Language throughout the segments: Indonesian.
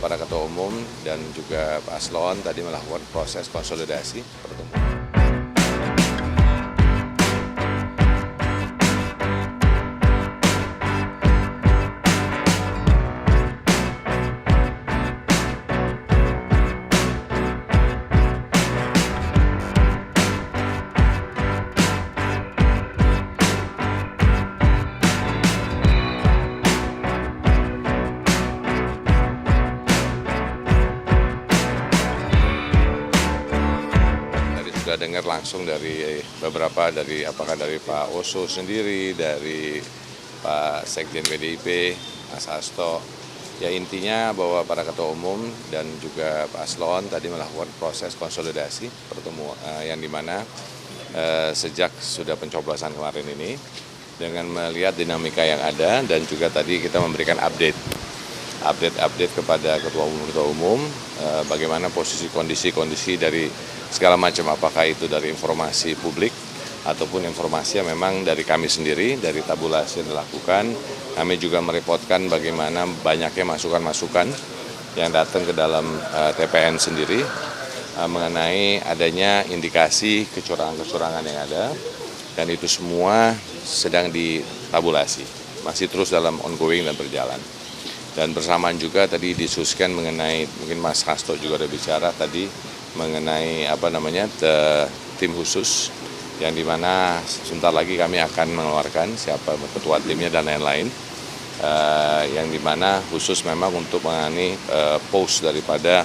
para ketua umum dan juga paslon tadi melakukan proses konsolidasi pertemuan. Sudah dengar langsung dari beberapa apakah dari Pak Oso sendiri, dari Pak Sekjen PDIP, Mas Hasto. Ya intinya bahwa para ketua umum dan juga paslon tadi melakukan proses konsolidasi pertemuan yang dimana sejak sudah pencoblosan kemarin ini dengan melihat dinamika yang ada dan juga tadi kita memberikan update kepada ketua umum bagaimana posisi kondisi dari segala macam, apakah itu dari informasi publik ataupun informasi yang memang dari kami sendiri, dari tabulasi yang dilakukan. Kami juga merepotkan bagaimana banyaknya masukan-masukan yang datang ke dalam TPN sendiri mengenai adanya indikasi kecurangan-kecurangan yang ada, dan itu semua sedang ditabulasi, masih terus dalam ongoing dan berjalan. Dan bersamaan juga tadi didiskusikan mengenai, mungkin Mas Hasto juga ada bicara tadi, mengenai tim khusus yang dimana sebentar lagi kami akan mengeluarkan siapa ketua timnya dan lain-lain, yang dimana khusus memang untuk menangani post daripada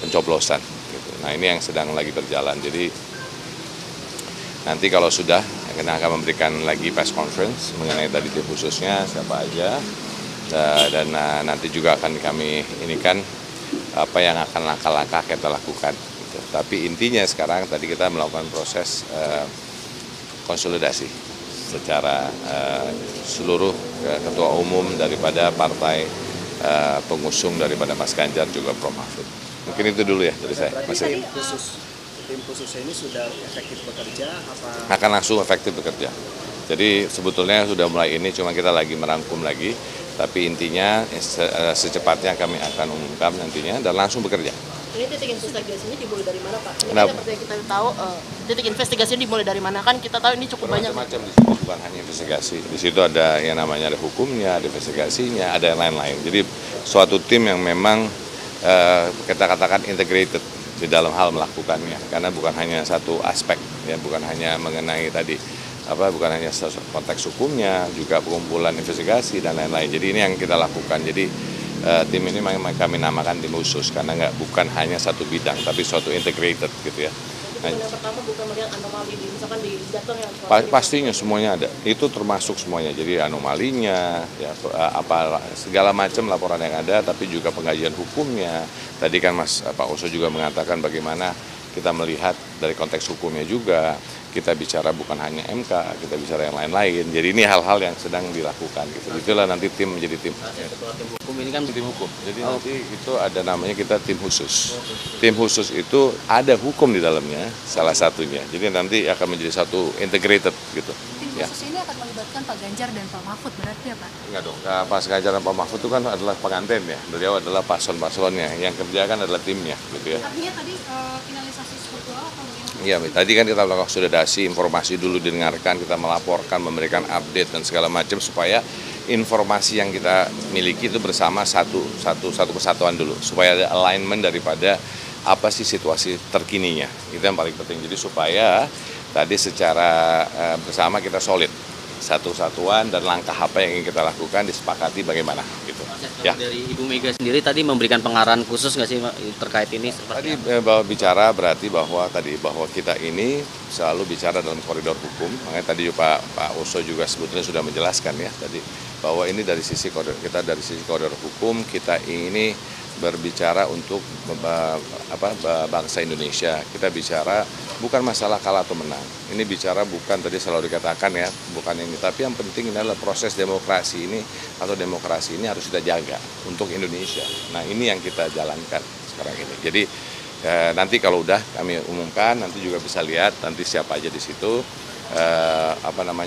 pencoblosan. Gitu. Nah ini yang sedang lagi berjalan. Jadi nanti kalau sudah kita akan memberikan lagi press conference mengenai tadi tim khususnya siapa aja, dan nanti juga akan kami inikan apa yang akan langkah-langkah kita lakukan. Gitu. Tapi intinya sekarang tadi kita melakukan proses konsolidasi secara seluruh ketua umum daripada partai pengusung daripada Mas Ganjar juga Prof. Mahfud. Mungkin itu dulu ya dari saya. Tim khusus ini sudah efektif bekerja? Akan langsung efektif bekerja. Jadi sebetulnya sudah mulai ini, cuma kita lagi merangkum lagi. Tapi intinya secepatnya kami akan umumkan nantinya dan langsung bekerja. Ini titik investigasinya dimulai dari mana, Pak? Ini Kenapa? seperti yang kita tahu, titik investigasinya dimulai dari mana, kan kita tahu ini cukup banyak. Macam-macam di situ, bukan hanya investigasi. Di situ ada yang namanya ada hukumnya, ada investigasinya, ada yang lain-lain. Jadi suatu tim yang memang kita katakan integrated di dalam hal melakukannya, karena bukan hanya satu aspek, ya bukan hanya mengenai tadi bukan hanya konteks hukumnya, juga pengumpulan investigasi dan lain-lain. Jadi ini yang kita lakukan. Jadi tim ini kami namakan tim khusus karena bukan hanya satu bidang, tapi suatu integrated gitu ya. Nah, yang pertama bukan melihat anomali misalkan di jatuh yang pastinya semuanya ada. Itu termasuk semuanya. Jadi anomalinya, ya segala macam laporan yang ada, tapi juga pengkajian hukumnya. Tadi kan Pak Oso juga mengatakan bagaimana kita melihat dari konteks hukumnya juga. Kita bicara bukan hanya MK, kita bicara yang lain-lain. Jadi ini hal-hal yang sedang dilakukan. Gitu. Itulah nanti tim menjadi tim. Ketua tim hukum ini kan tim hukum. Jadi nanti itu ada namanya kita tim khusus. Tim khusus itu ada hukum di dalamnya, salah satunya. Jadi nanti akan menjadi satu integrated gitu. Tim khusus ini akan melibatkan Pak Ganjar dan Pak Mahfud berarti ya Pak? Enggak dong. Pak Ganjar dan Pak Mahfud itu kan adalah pengantin ya. Beliau adalah paslon-paslonnya. Yang kerja kan adalah timnya gitu ya. Artinya tadi finalisasi struktural atau bagaimana? Iya, tadi kan kita melakukan konsolidasi, informasi dulu didengarkan, kita melaporkan, memberikan update dan segala macam supaya informasi yang kita miliki itu bersama satu kesatuan dulu, supaya ada alignment daripada apa sih situasi terkininya. Itu yang paling penting. Jadi supaya tadi secara bersama kita solid, satu kesatuan dan langkah apa yang ingin kita lakukan disepakati bagaimana gitu. Ya. Dari Ibu Mega sendiri tadi memberikan pengarahan khusus nggak sih terkait ini? Tadi bicara berarti bahwa kita ini selalu bicara dalam koridor hukum. Makanya tadi Pak Oso juga sebetulnya sudah menjelaskan ya tadi bahwa ini dari sisi koridor hukum kita ini berbicara untuk bangsa Indonesia. Kita bicara bukan masalah kalah atau menang. Ini bicara bukan tadi selalu dikatakan ya, bukan ini. Tapi yang penting adalah proses demokrasi ini atau demokrasi ini harus kita jaga untuk Indonesia. Nah ini yang kita jalankan sekarang ini. Jadi nanti kalau udah kami umumkan, nanti juga bisa lihat nanti siapa aja di situ.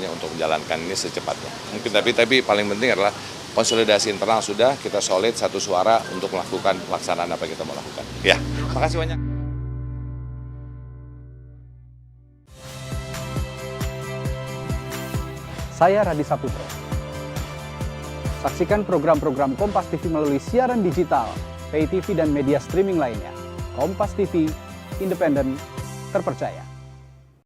Untuk menjalankan ini secepatnya. Mungkin tapi paling penting adalah konsolidasi internal sudah, kita solid satu suara untuk melakukan pelaksanaan apa yang kita mau lakukan. Ya, makasih banyak. Saya Radi Saputro. Saksikan program-program Kompas TV melalui siaran digital, pay TV dan media streaming lainnya. Kompas TV, independen, terpercaya.